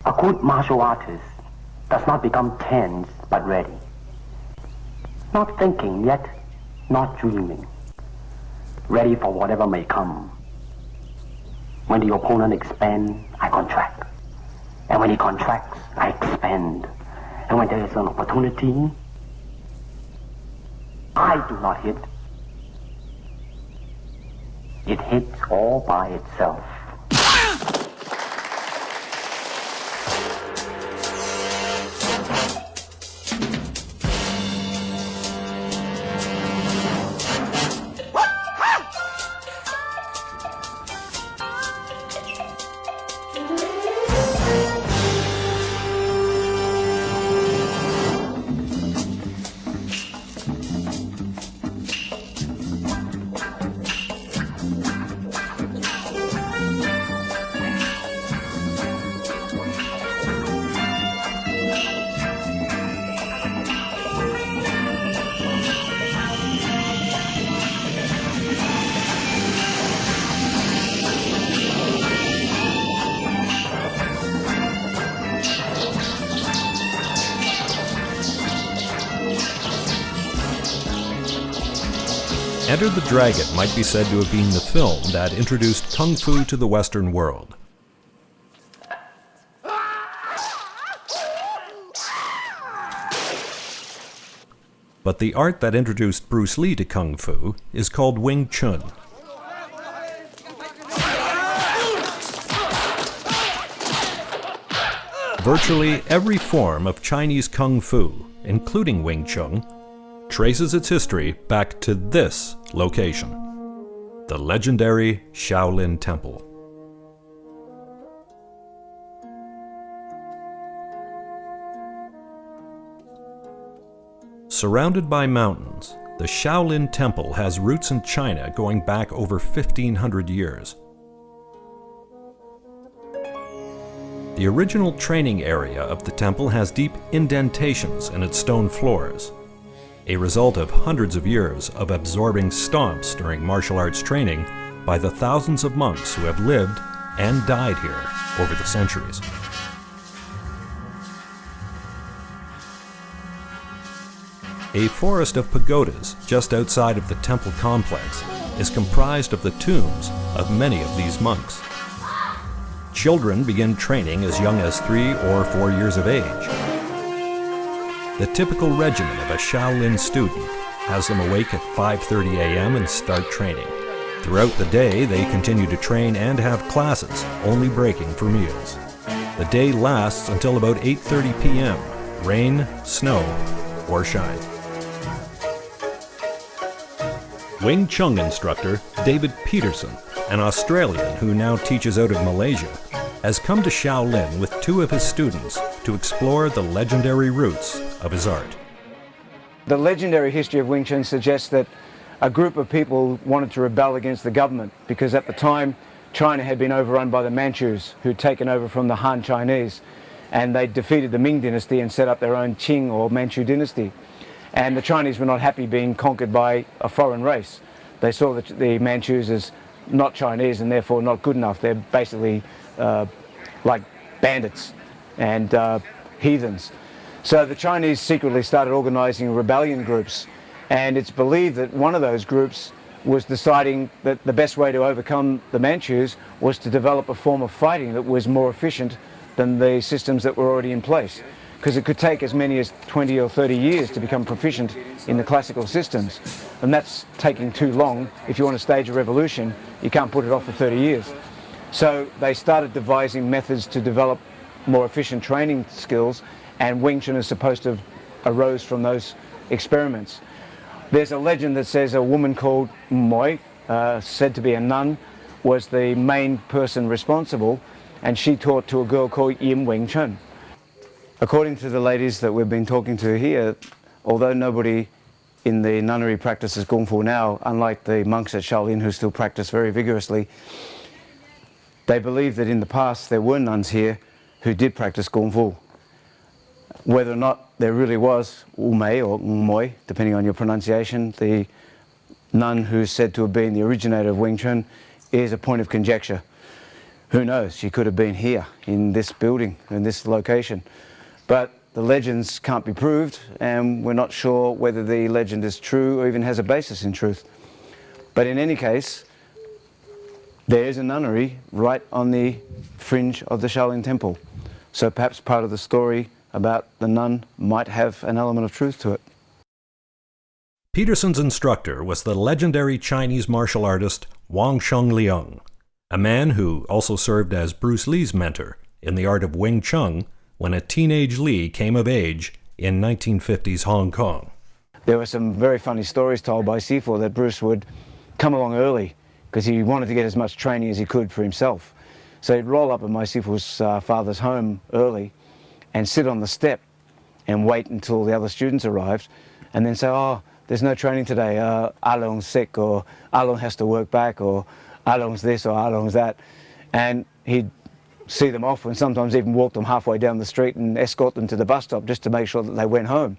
A good martial artist does not become tense but ready. Not thinking yet, not dreaming. Ready for whatever may come. When the opponent expands, I contract. And when he contracts, I expand. And when there is an opportunity, I do not hit. It hits all by itself. Enter the Dragon might be said to have been the film that introduced Kung Fu to the Western world. But the art that introduced Bruce Lee to Kung Fu is called Wing Chun. Virtually every form of Chinese Kung Fu, including Wing Chun, traces its history back to this location, the legendary Shaolin Temple. Surrounded by mountains, the Shaolin Temple has roots in China going back over 1,500 years. The original training area of the temple has deep indentations in its stone floors, a result of hundreds of years of absorbing stomps during martial arts training by the thousands of monks who have lived and died here over the centuries. A forest of pagodas just outside of the temple complex is comprised of the tombs of many of these monks. Children begin training as young as 3 or 4 years of age. The typical regimen of a Shaolin student has them awake at 5:30 a.m. and start training. Throughout the day, they continue to train and have classes, only breaking for meals. The day lasts until about 8:30 p.m., rain, snow, or shine. Wing Chun instructor David Peterson, an Australian who now teaches out of Malaysia, has come to Shaolin with 2 of his students to explore the legendary roots of his art. The legendary history of Wing Chun suggests that a group of people wanted to rebel against the government because at the time China had been overrun by the Manchus, who'd taken over from the Han Chinese, and they defeated the Ming dynasty and set up their own Qing or Manchu dynasty. And the Chinese were not happy being conquered by a foreign race. They saw the Manchus as not Chinese and therefore not good enough. They're basically like bandits and heathens. So the Chinese secretly started organizing rebellion groups, and it's believed that one of those groups was deciding that the best way to overcome the Manchus was to develop a form of fighting that was more efficient than the systems that were already in place, because it could take as many as 20 or 30 years to become proficient in the classical systems, and that's taking too long. If you want to stage a revolution, you can't put it off for 30 years. So they started devising methods to develop more efficient training skills, and Wing Chun is supposed to have arose from those experiments. There's a legend that says a woman called Moi, said to be a nun, was the main person responsible, and she taught to a girl called Yim Wing Chun. According to the ladies that we've been talking to here, although nobody in the nunnery practices Kung Fu now, unlike the monks at Shaolin who still practice very vigorously, they believe that in the past there were nuns here who did practice Kung Fu. Whether or not there really was Umei or Moi, depending on your pronunciation, the nun who's said to have been the originator of Wing Chun, is a point of conjecture. Who knows, she could have been here in this building, in this location. But the legends can't be proved, and we're not sure whether the legend is true or even has a basis in truth. But in any case, there is a nunnery right on the fringe of the Shaolin Temple. So perhaps part of the story about the nun might have an element of truth to it. Peterson's instructor was the legendary Chinese martial artist Wang Sheng-liang, a man who also served as Bruce Lee's mentor in the art of Wing Chun when a teenage Lee came of age in 1950s Hong Kong. There were some very funny stories told by Sifu that Bruce would come along early because he wanted to get as much training as he could for himself. So he'd roll up at my Sifu's father's home early and sit on the step and wait until the other students arrived and then say, oh, there's no training today, Allon's sick, or Allon has to work back, or Allon's this or Allon's that. And he'd see them off and sometimes even walk them halfway down the street and escort them to the bus stop just to make sure that they went home.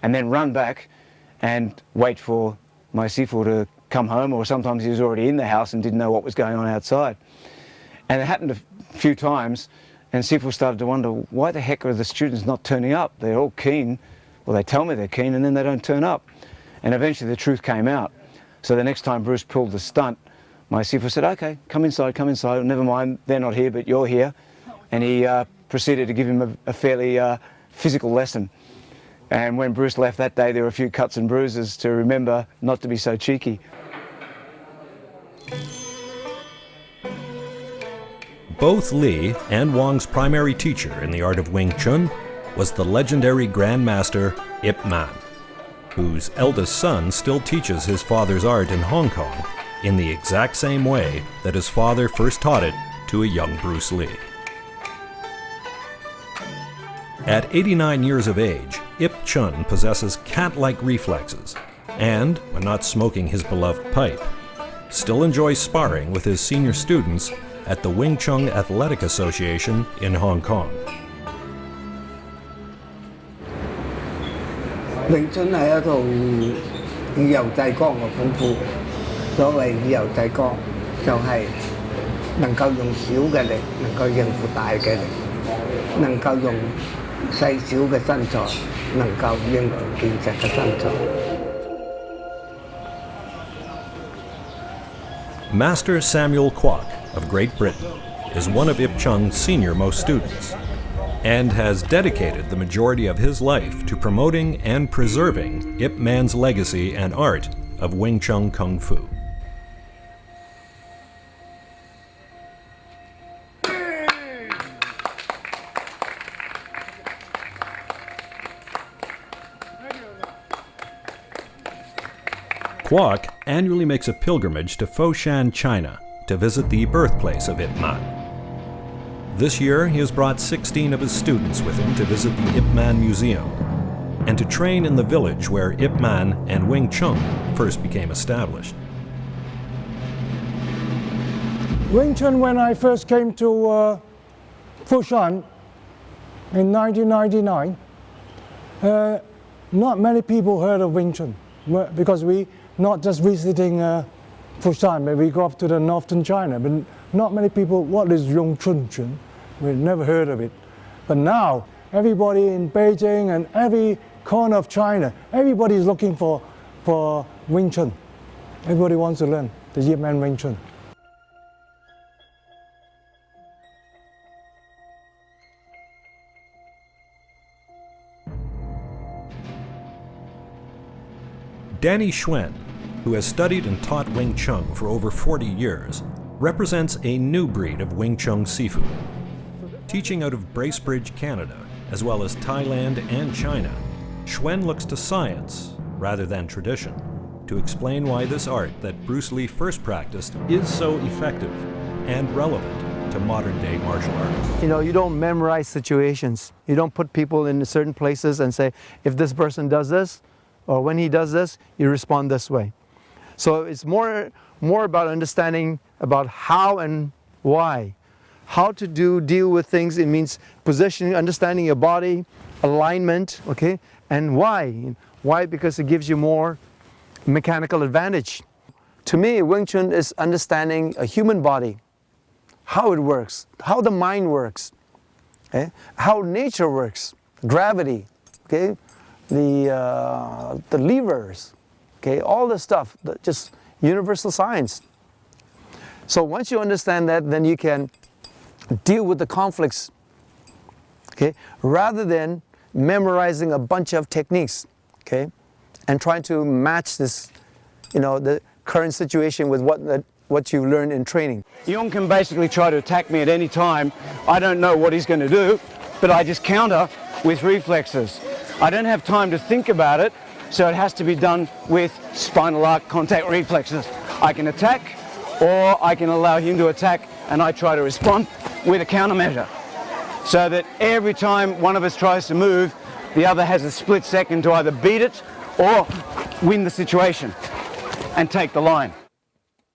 And then run back and wait for my Sifu to come home, or sometimes he was already in the house and didn't know what was going on outside. And it happened a few times, and Sifu started to wonder, why the heck are the students not turning up? They're all keen. Well, they tell me they're keen and then they don't turn up. And eventually the truth came out. So the next time Bruce pulled the stunt, my Sifu said, okay, come inside, never mind, they're not here, but you're here. And he proceeded to give him a fairly physical lesson. And when Bruce left that day, there were a few cuts and bruises to remember not to be so cheeky. Both Lee and Wang's primary teacher in the art of Wing Chun was the legendary Grandmaster Ip Man, whose eldest son still teaches his father's art in Hong Kong in the exact same way that his father first taught it to a young Bruce Lee. At 89 years of age, Ip Chun possesses cat-like reflexes and, when not smoking his beloved pipe, still enjoys sparring with his senior students at the Wing Chun Athletic Association in Hong Kong. Wing Chun 係一套以柔制剛嘅功夫。所謂以柔制剛，就係能夠用小嘅力，能夠應付大嘅力，能夠用細小嘅身材，能夠應付健碩嘅身材。Master Samuel Kwok of Great Britain is one of Ip Chun's senior-most students and has dedicated the majority of his life to promoting and preserving Ip Man's legacy and art of Wing Chun Kung Fu. Kwok annually makes a pilgrimage to Foshan, China, to visit the birthplace of Ip Man. This year, he has brought 16 of his students with him to visit the Ip Man Museum and to train in the village where Ip Man and Wing Chun first became established. Wing Chun, when I first came to Foshan in 1999, not many people heard of Wing Chun because we not just visiting Foshan, but we go up to the northern China, but not many people, what is Wing Chun? We never heard of it. But now, everybody in Beijing and every corner of China, everybody is looking for Wing Chun. Everybody wants to learn the Ip Man Wing Chun. Danny Xuan, who has studied and taught Wing Chun for over 40 years, represents a new breed of Wing Chun Sifu. Teaching out of Bracebridge, Canada, as well as Thailand and China, Xuan looks to science, rather than tradition, to explain why this art that Bruce Lee first practiced is so effective and relevant to modern-day martial arts. You know, you don't memorize situations. You don't put people in certain places and say, if this person does this, or when he does this, you respond this way. So it's more about understanding about how and why. How to deal with things. It means positioning, understanding your body, alignment, okay? And why? Why? Because it gives you more mechanical advantage. To me, Wing Chun is understanding a human body, how it works, how the mind works, okay? How nature works, gravity, okay? The levers, okay? All the stuff, just universal science. So once you understand that, then you can deal with the conflicts, okay? Rather than memorizing a bunch of techniques, okay? And trying to match this, you know, the current situation with what you learned in training. Jung can basically try to attack me at any time. I don't know what he's going to do, but I just counter with reflexes. I don't have time to think about it, so it has to be done with spinal arc contact reflexes. I can attack, or I can allow him to attack, and I try to respond with a countermeasure. So that every time one of us tries to move, the other has a split second to either beat it or win the situation and take the line.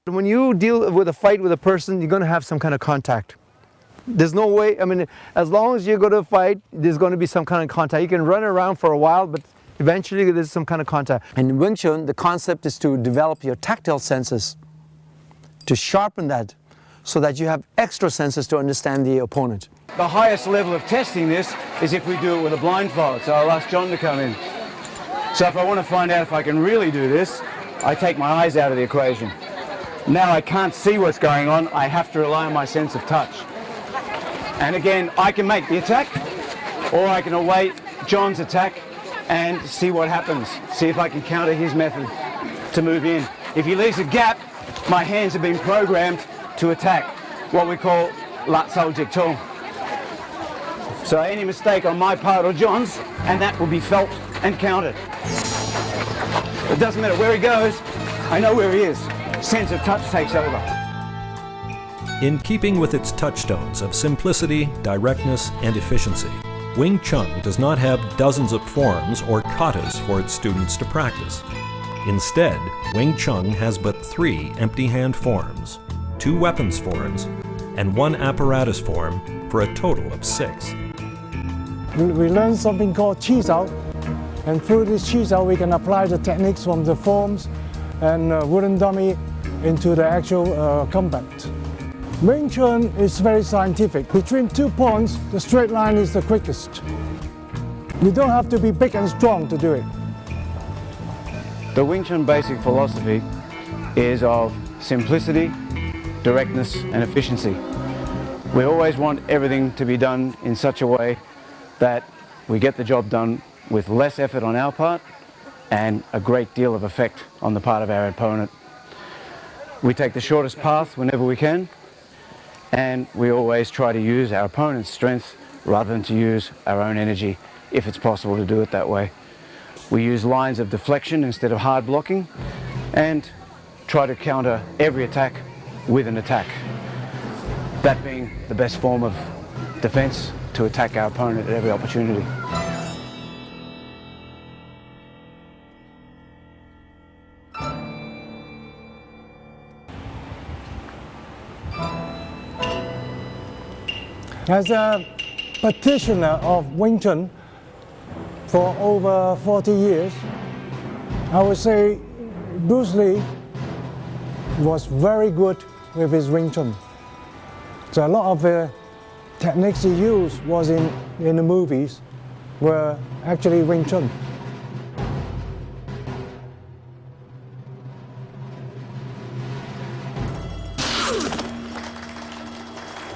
When you deal with a fight with a person, you're going to have some kind of contact. There's no way, I mean, as long as you go to a fight, there's going to be some kind of contact. You can run around for a while, but eventually there's some kind of contact. And in Wing Chun, the concept is to develop your tactile senses, to sharpen that, so that you have extra senses to understand the opponent. The highest level of testing this is if we do it with a blindfold, so I'll ask John to come in. So if I want to find out if I can really do this, I take my eyes out of the equation. Now I can't see what's going on, I have to rely on my sense of touch. And again, I can make the attack, or I can await John's attack and see what happens. See if I can counter his method to move in. If he leaves a gap, my hands have been programmed to attack, what we call lat sao jik chong. So any mistake on my part or John's, and that will be felt and counted. It doesn't matter where he goes, I know where he is. Sense of touch takes over. In keeping with its touchstones of simplicity, directness, and efficiency, Wing Chun does not have dozens of forms or katas for its students to practice. Instead, Wing Chun has but 3 empty hand forms, 2 weapons forms, and 1 apparatus form for a total of 6. We learn something called Chi Sao, and through this Chi Sao we can apply the techniques from the forms and wooden dummy into the actual combat. Wing Chun is very scientific. Between 2 points, the straight line is the quickest. You don't have to be big and strong to do it. The Wing Chun basic philosophy is of simplicity, directness, and efficiency. We always want everything to be done in such a way that we get the job done with less effort on our part and a great deal of effect on the part of our opponent. We take the shortest path whenever we can, and we always try to use our opponent's strength rather than to use our own energy, if it's possible to do it that way. We use lines of deflection instead of hard blocking, and try to counter every attack with an attack. That being the best form of defense, to attack our opponent at every opportunity. As a practitioner of Wing Chun for over 40 years, I would say Bruce Lee was very good with his Wing Chun. So a lot of the techniques he used was in the movies were actually Wing Chun.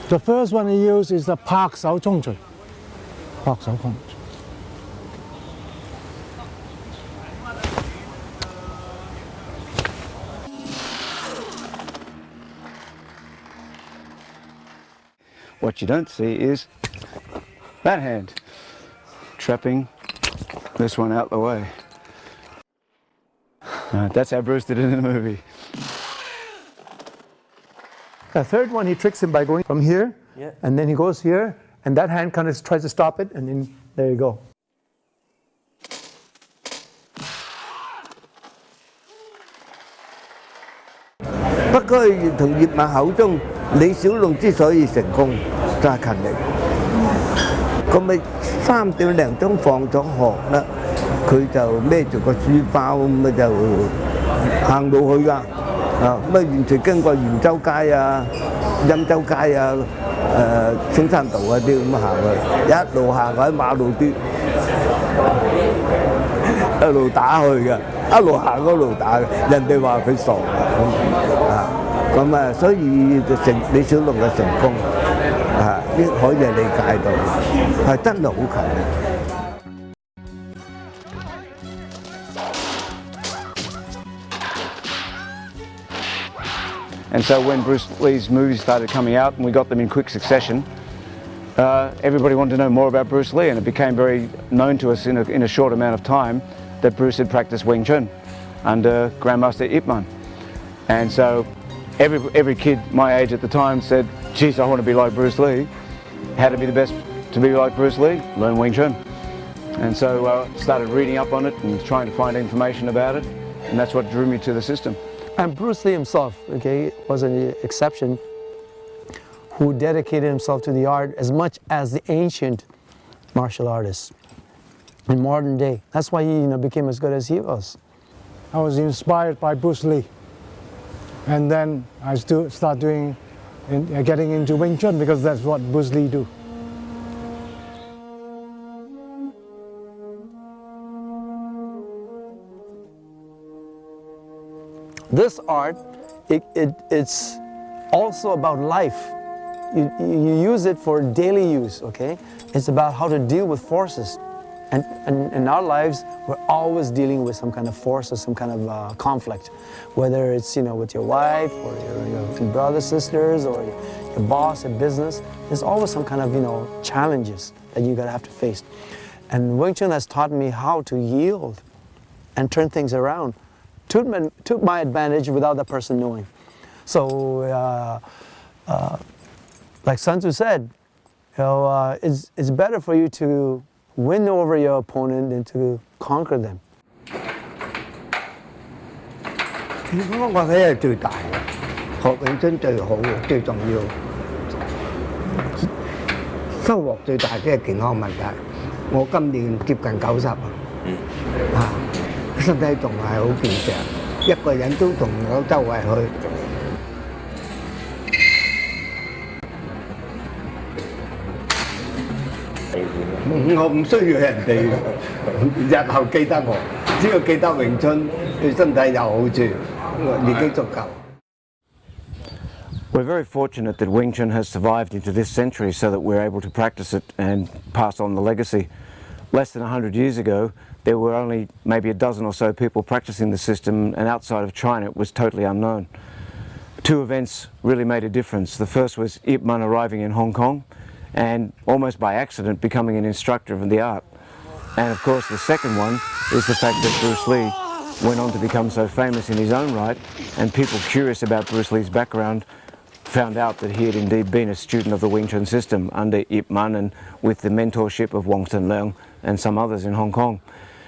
The first one he used is the Pak Sao Chong Chun. Pak Sao Chong Chun. What you don't see is that hand, trapping this one out the way. That's how Bruce did it in the movie. The third one, he tricks him by going from here, and then he goes here, and that hand kind of tries to stop it, and then there you go. 不過同葉問口中，李小龍之所以成功，就係勤力。咁咪3點零鐘放咗學啦，佢就孭住個書包咁咪就行到去㗎。咁啊完全經過圓洲街啊、欽州街啊、青山道嗰啲咁行去，一路行喺馬路啲，一路打去嘅，一路行一路打嘅，人哋話佢傻咁啊，所以李小龍嘅成功啊，呢可以理解到，係真係好近嘅。And so when Bruce Lee's movies started coming out and we got them in quick succession, everybody wanted to know more about Bruce Lee, and it became very known to us in a short amount of time that Bruce had practiced Wing Chun under Grandmaster Ip Man. And so every kid my age at the time said, geez, I want to be like Bruce Lee. How to be the best to be like Bruce Lee? Learn Wing Chun. And so started reading up on it and trying to find information about it, and that's what drew me to the system. And Bruce Lee himself, okay, was an exception who dedicated himself to the art as much as the ancient martial artists in modern day. That's why he became as good as he was. I was inspired by Bruce Lee. And then I start getting into Wing Chun because that's what Bruce Lee do. This art, it's also about life. You use it for daily use, okay? It's about how to deal with forces. And in our lives, we're always dealing with some kind of force or some kind of conflict. Whether it's, with your wife or your brothers, sisters, or your boss in business, there's always some kind of, challenges that you're gonna have to face. And Wing Chun has taught me how to yield and turn things around. Took my advantage without the person knowing. So, like Sun Tzu said, it's better for you to win over your opponent than to conquer them. 我睇係最大嘅，學詠春最好嘅，最重要。收穫最大即係健康問題。我今年接近90啊，身體仲係好健碩，一個人都同我周圍去。我唔需要人哋日後記得我，只要記得詠春對身體有好處，已經足夠。We're very fortunate that Wing Chun has survived into this century so that we're able to practice it and pass on the legacy. Less than 100 years ago, there were only maybe a dozen or so people practicing the system, and outside of China it was totally unknown. Two events really made a difference. The first was Ip Man arriving in Hong Kong and almost by accident becoming an instructor of the art. And of course the second one is the fact that Bruce Lee went on to become so famous in his own right, and people curious about Bruce Lee's background found out that he had indeed been a student of the Wing Chun system under Ip Man and with the mentorship of Wong Tun Leung and some others in Hong Kong.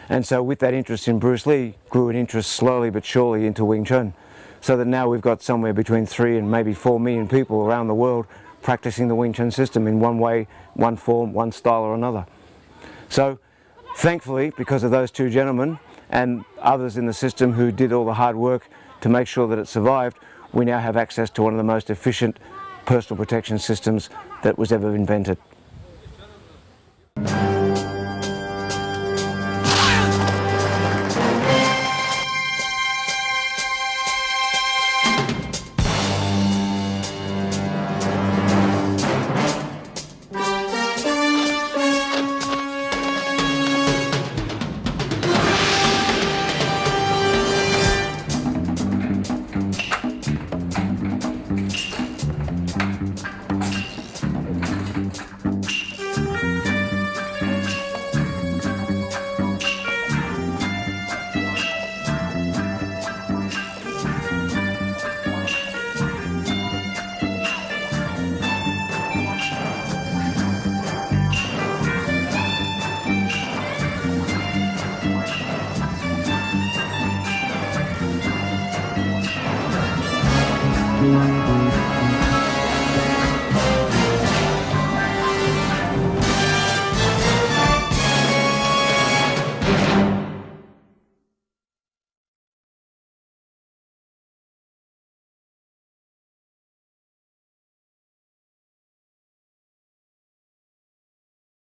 And so with that interest in Bruce Lee grew an interest slowly but surely into Wing Chun, so that now we've got somewhere between 3 and maybe 4 million people around the world practicing the Wing Chun system in one way, one form, one style or another. So thankfully, because of those two gentlemen and others in the system who did all the hard work to make sure that it survived, we now have access to one of the most efficient personal protection systems that was ever invented.